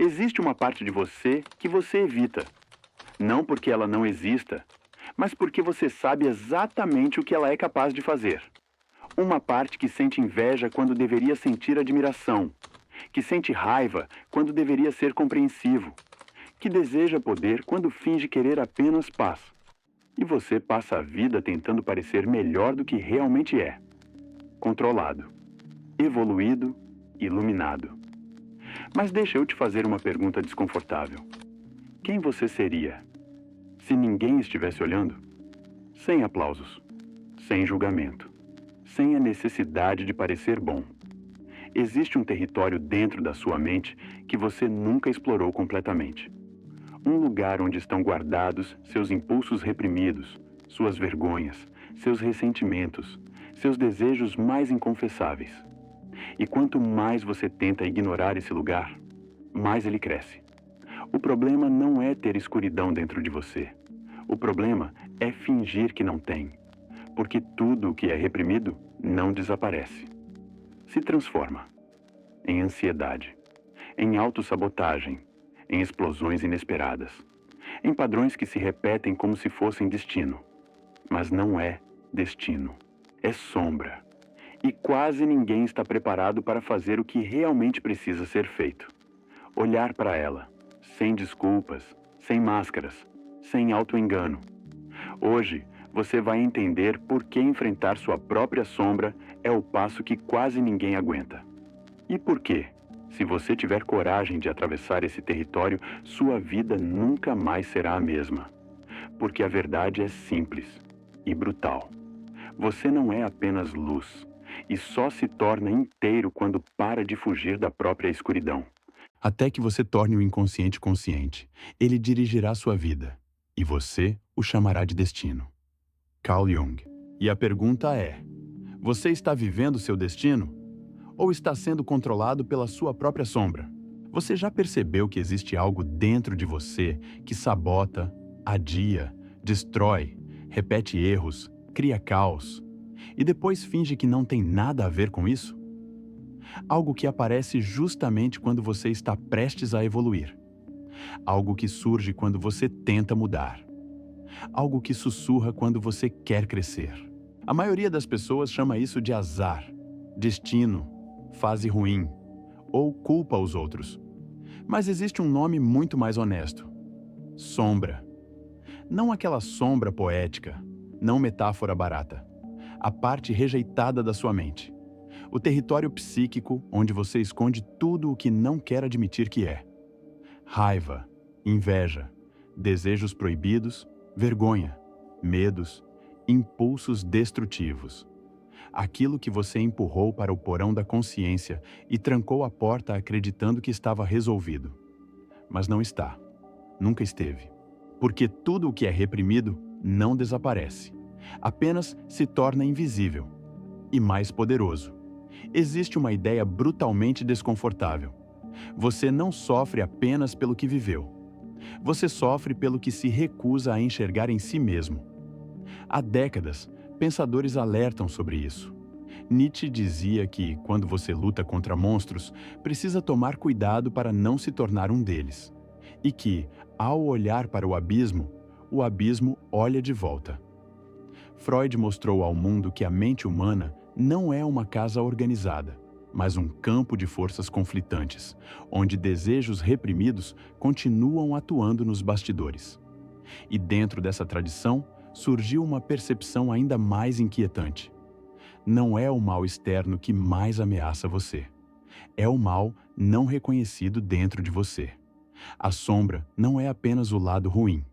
Existe uma parte de você que evita. Não porque ela não exista, mas porque você sabe exatamente o que ela é capaz de fazer. Uma parte que sente inveja quando deveria sentir admiração, que sente raiva quando deveria ser compreensivo, que deseja poder quando finge querer apenas paz. E você passa a vida tentando parecer melhor do que realmente é. Controlado, evoluído, iluminado. Mas deixa eu te fazer uma pergunta desconfortável. Quem você seria se ninguém estivesse olhando? Sem aplausos, sem julgamento, sem a necessidade de parecer bom. Existe um território dentro da sua mente que você nunca explorou completamente. Um lugar onde estão guardados seus impulsos reprimidos, suas vergonhas, seus ressentimentos, seus desejos mais inconfessáveis. E quanto mais você tenta ignorar esse lugar, mais ele cresce. O problema não é ter escuridão dentro de você. O problema é fingir que não tem. Porque tudo o que é reprimido não desaparece. Se transforma em ansiedade, em autossabotagem, em explosões inesperadas, em padrões que se repetem como se fossem destino. Mas não é destino. É sombra. E quase ninguém está preparado para fazer o que realmente precisa ser feito. Olhar para ela, sem desculpas, sem máscaras, sem auto-engano. Hoje, você vai entender por que enfrentar sua própria sombra é o passo que quase ninguém aguenta. E por quê? Se você tiver coragem de atravessar esse território, sua vida nunca mais será a mesma. Porque a verdade é simples e brutal. Você não é apenas luz, e só se torna inteiro quando para de fugir da própria escuridão. Até que você torne o inconsciente consciente, ele dirigirá sua vida, e você o chamará de destino. Carl Jung. E a pergunta é: você está vivendo seu destino? Ou está sendo controlado pela sua própria sombra? Você já percebeu que existe algo dentro de você que sabota, adia, destrói, repete erros, cria caos, e depois finge que não tem nada a ver com isso? Algo que aparece justamente quando você está prestes a evoluir. Algo que surge quando você tenta mudar. Algo que sussurra quando você quer crescer. A maioria das pessoas chama isso de azar, destino, fase ruim, ou culpa aos outros. Mas existe um nome muito mais honesto: sombra. Não aquela sombra poética, não metáfora barata. A parte rejeitada da sua mente. O território psíquico onde você esconde tudo o que não quer admitir que é. Raiva, inveja, desejos proibidos, vergonha, medos, impulsos destrutivos. Aquilo que você empurrou para o porão da consciência e trancou a porta acreditando que estava resolvido. Mas não está. Nunca esteve. Porque tudo o que é reprimido não desaparece. Apenas se torna invisível. E mais poderoso. Existe uma ideia brutalmente desconfortável. Você não sofre apenas pelo que viveu. Você sofre pelo que se recusa a enxergar em si mesmo. Há décadas, pensadores alertam sobre isso. Nietzsche dizia que, quando você luta contra monstros, precisa tomar cuidado para não se tornar um deles. E que, ao olhar para o abismo olha de volta. Freud mostrou ao mundo que a mente humana não é uma casa organizada, mas um campo de forças conflitantes, onde desejos reprimidos continuam atuando nos bastidores. E dentro dessa tradição, surgiu uma percepção ainda mais inquietante. Não é o mal externo que mais ameaça você. É o mal não reconhecido dentro de você. A sombra não é apenas o lado ruim.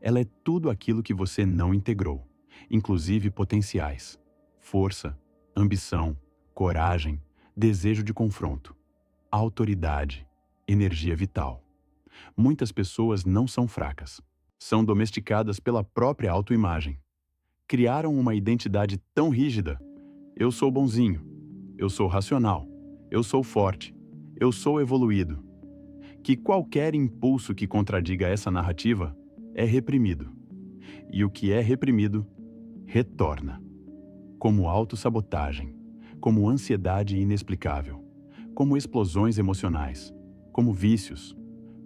Ela é tudo aquilo que você não integrou, inclusive potenciais, força, ambição, coragem, desejo de confronto, autoridade, energia vital. Muitas pessoas não são fracas. São domesticadas pela própria autoimagem. Criaram uma identidade tão rígida: eu sou bonzinho, eu sou racional, eu sou forte, eu sou evoluído, que qualquer impulso que contradiga essa narrativa é reprimido. E o que é reprimido, retorna. Como autossabotagem, como ansiedade inexplicável, como explosões emocionais, como vícios,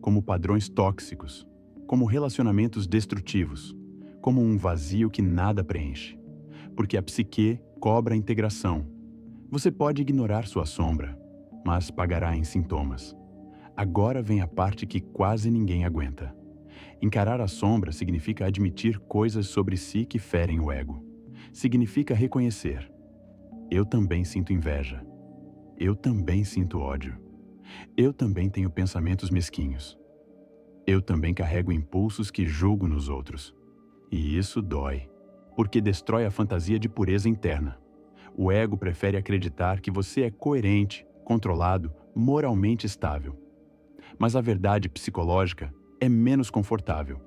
como padrões tóxicos, como relacionamentos destrutivos, como um vazio que nada preenche. Porque a psique cobra a integração. Você pode ignorar sua sombra, mas pagará em sintomas. Agora vem a parte que quase ninguém aguenta. Encarar a sombra significa admitir coisas sobre si que ferem o ego. Significa reconhecer: eu também sinto inveja. Eu também sinto ódio. Eu também tenho pensamentos mesquinhos. Eu também carrego impulsos que julgo nos outros. E isso dói, porque destrói a fantasia de pureza interna. O ego prefere acreditar que você é coerente, controlado, moralmente estável. Mas a verdade psicológica é menos confortável.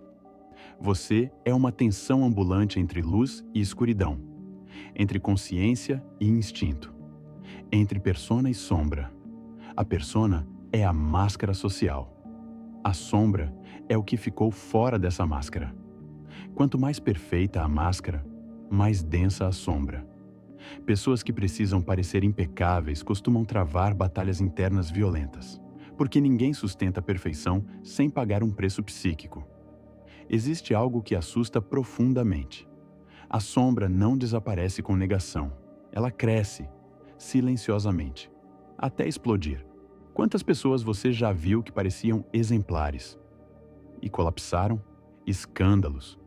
Você é uma tensão ambulante entre luz e escuridão, entre consciência e instinto, entre persona e sombra. A persona é a máscara social. A sombra é o que ficou fora dessa máscara. Quanto mais perfeita a máscara, mais densa a sombra. Pessoas que precisam parecer impecáveis costumam travar batalhas internas violentas, porque ninguém sustenta a perfeição sem pagar um preço psíquico. Existe algo que assusta profundamente. A sombra não desaparece com negação. Ela cresce, silenciosamente, até explodir. Quantas pessoas você já viu que pareciam exemplares e colapsaram? Escândalos,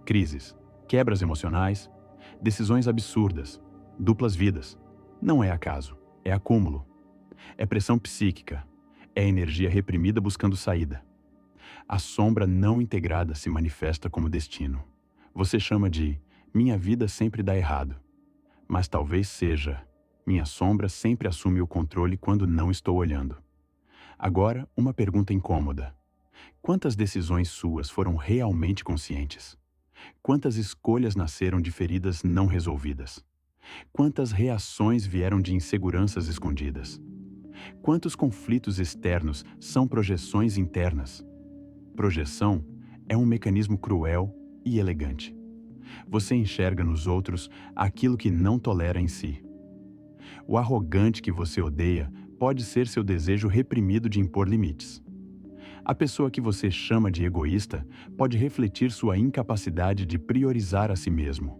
crises, quebras emocionais, decisões absurdas, duplas vidas. Não é acaso, é acúmulo. É pressão psíquica, é energia reprimida buscando saída. A sombra não integrada se manifesta como destino. Você chama de minha vida sempre dá errado, mas talvez seja minha sombra sempre assume o controle quando não estou olhando. Agora, uma pergunta incômoda. Quantas decisões suas foram realmente conscientes? Quantas escolhas nasceram de feridas não resolvidas? Quantas reações vieram de inseguranças escondidas? Quantos conflitos externos são projeções internas? Projeção é um mecanismo cruel e elegante. Você enxerga nos outros aquilo que não tolera em si. O arrogante que você odeia pode ser seu desejo reprimido de impor limites. A pessoa que você chama de egoísta pode refletir sua incapacidade de priorizar a si mesmo.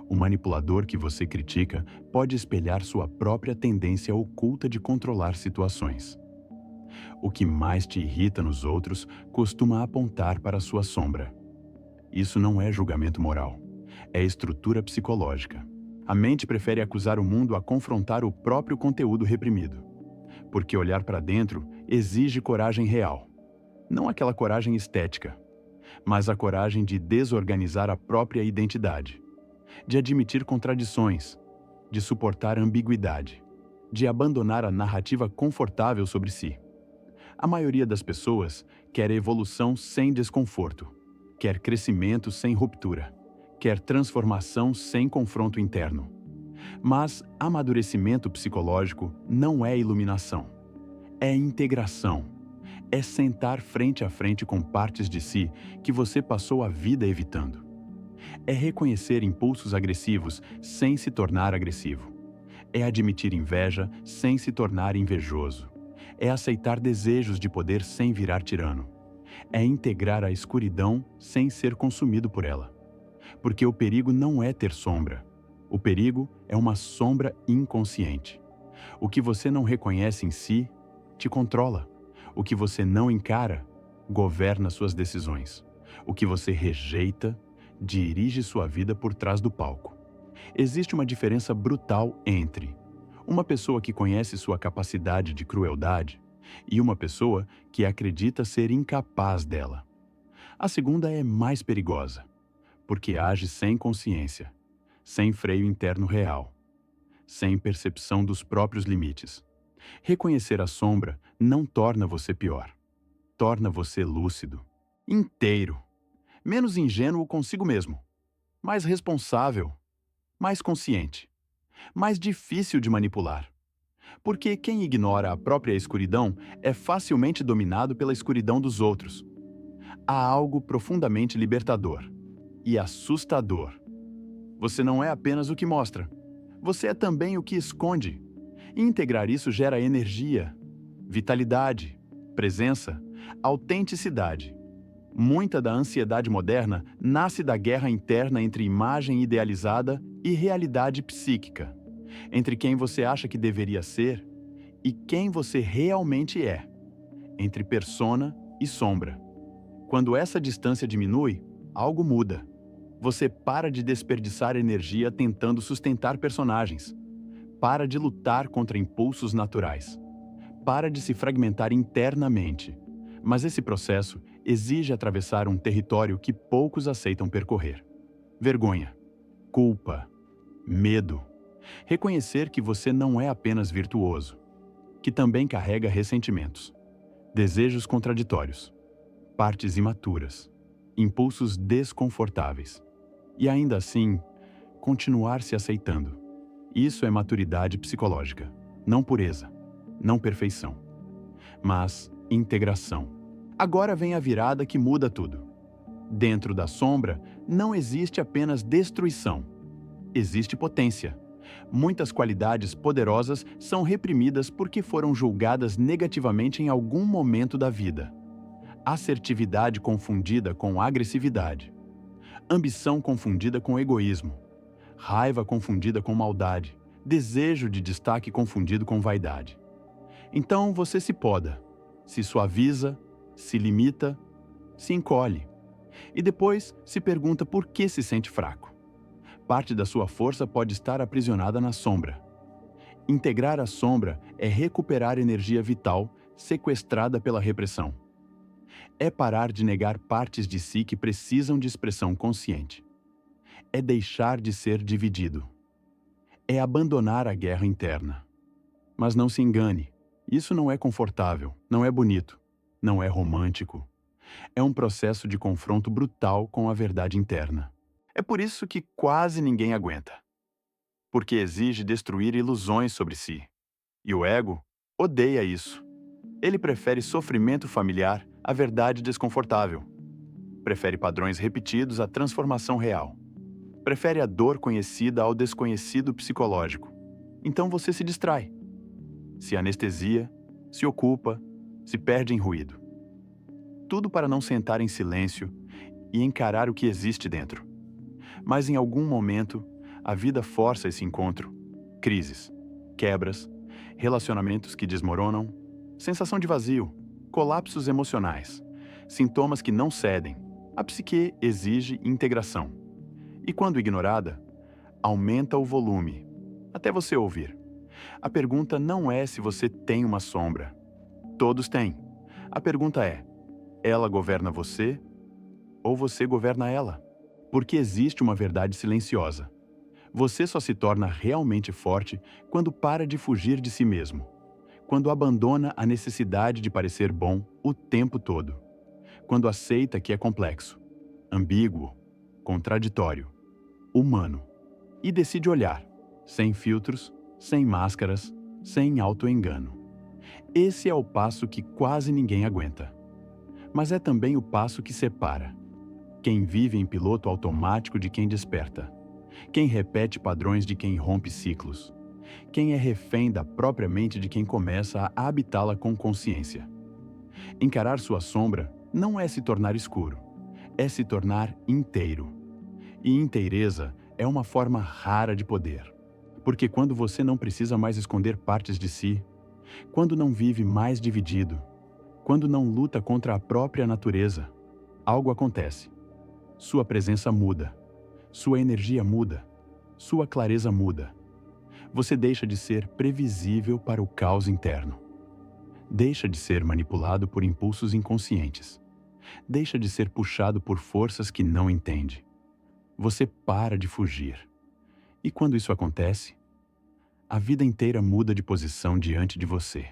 O manipulador que você critica pode espelhar sua própria tendência oculta de controlar situações. O que mais te irrita nos outros costuma apontar para sua sombra. Isso não é julgamento moral, é estrutura psicológica. A mente prefere acusar o mundo a confrontar o próprio conteúdo reprimido. Porque olhar para dentro exige coragem real. Não aquela coragem estética, mas a coragem de desorganizar a própria identidade, de admitir contradições, de suportar ambiguidade, de abandonar a narrativa confortável sobre si. A maioria das pessoas quer evolução sem desconforto, quer crescimento sem ruptura, quer transformação sem confronto interno. Mas amadurecimento psicológico não é iluminação, é integração. É sentar frente a frente com partes de si que você passou a vida evitando. É reconhecer impulsos agressivos sem se tornar agressivo. É admitir inveja sem se tornar invejoso. É aceitar desejos de poder sem virar tirano. É integrar a escuridão sem ser consumido por ela. Porque o perigo não é ter sombra. O perigo é uma sombra inconsciente. O que você não reconhece em si, te controla. O que você não encara, governa suas decisões. O que você rejeita, dirige sua vida por trás do palco. Existe uma diferença brutal entre uma pessoa que conhece sua capacidade de crueldade e uma pessoa que acredita ser incapaz dela. A segunda é mais perigosa, porque age sem consciência, sem freio interno real, sem percepção dos próprios limites. Reconhecer a sombra não torna você pior. Torna você lúcido, inteiro, menos ingênuo consigo mesmo, mais responsável, mais consciente, mais difícil de manipular. Porque quem ignora a própria escuridão é facilmente dominado pela escuridão dos outros. Há algo profundamente libertador e assustador. Você não é apenas o que mostra, você é também o que esconde. E integrar isso gera energia, vitalidade, presença, Autenticidade. Muita da ansiedade moderna nasce da guerra interna entre imagem idealizada e realidade psíquica, entre quem você acha que deveria ser e quem você realmente é, entre persona e sombra. Quando essa distância diminui, algo muda. Você para de desperdiçar energia tentando sustentar personagens. Para de lutar contra impulsos naturais. Para de se fragmentar internamente. Mas esse processo exige atravessar um território que poucos aceitam percorrer. Vergonha, culpa, medo. Reconhecer que você não é apenas virtuoso, que também carrega ressentimentos, desejos contraditórios, partes imaturas, impulsos desconfortáveis. E ainda assim, continuar se aceitando. Isso é maturidade psicológica, não pureza, não perfeição, mas integração. Agora vem a virada que muda tudo. Dentro da sombra, não existe apenas destruição. Existe potência. Muitas qualidades poderosas são reprimidas porque foram julgadas negativamente em algum momento da vida. Assertividade confundida com agressividade. Ambição confundida com egoísmo. Raiva confundida com maldade. Desejo de destaque confundido com vaidade. Então você se poda, se suaviza, se limita, se encolhe. E depois se pergunta por que se sente fraco. Parte da sua força pode estar aprisionada na sombra. Integrar a sombra é recuperar energia vital sequestrada pela repressão. É parar de negar partes de si que precisam de expressão consciente. É deixar de ser dividido. É abandonar a guerra interna. Mas não se engane, isso não é confortável, não é bonito, não é romântico. É um processo de confronto brutal com a verdade interna. É por isso que quase ninguém aguenta. Porque exige destruir ilusões sobre si. E o ego odeia isso. Ele prefere sofrimento familiar à verdade desconfortável. Prefere padrões repetidos à transformação real. Prefere a dor conhecida ao desconhecido psicológico. Então você se distrai. Se anestesia, se ocupa, se perde em ruído. Tudo para não sentar em silêncio e encarar o que existe dentro. Mas em algum momento, a vida força esse encontro. Crises, quebras, relacionamentos que desmoronam, sensação de vazio, colapsos emocionais, sintomas que não cedem. A psique exige integração. E quando ignorada, aumenta o volume, até você ouvir. A pergunta não é se você tem uma sombra. Todos têm. A pergunta é: ela governa você ou você governa ela? Porque existe uma verdade silenciosa. Você só se torna realmente forte quando para de fugir de si mesmo. Quando abandona a necessidade de parecer bom o tempo todo. Quando aceita que é complexo, ambíguo, contraditório, humano. E decide olhar, sem filtros, sem máscaras, sem auto-engano. Esse é o passo que quase ninguém aguenta. Mas é também o passo que separa quem vive em piloto automático de quem desperta, quem repete padrões de quem rompe ciclos, quem é refém da própria mente de quem começa a habitá-la com consciência. Encarar sua sombra não é se tornar escuro, é se tornar inteiro. E inteireza é uma forma rara de poder, porque quando você não precisa mais esconder partes de si, quando não vive mais dividido, quando não luta contra a própria natureza, algo acontece. Sua presença muda, sua energia muda, sua clareza muda. Você deixa de ser previsível para o caos interno. Deixa de ser manipulado por impulsos inconscientes. Deixa de ser puxado por forças que não entende. Você para de fugir. E quando isso acontece, a vida inteira muda de posição diante de você.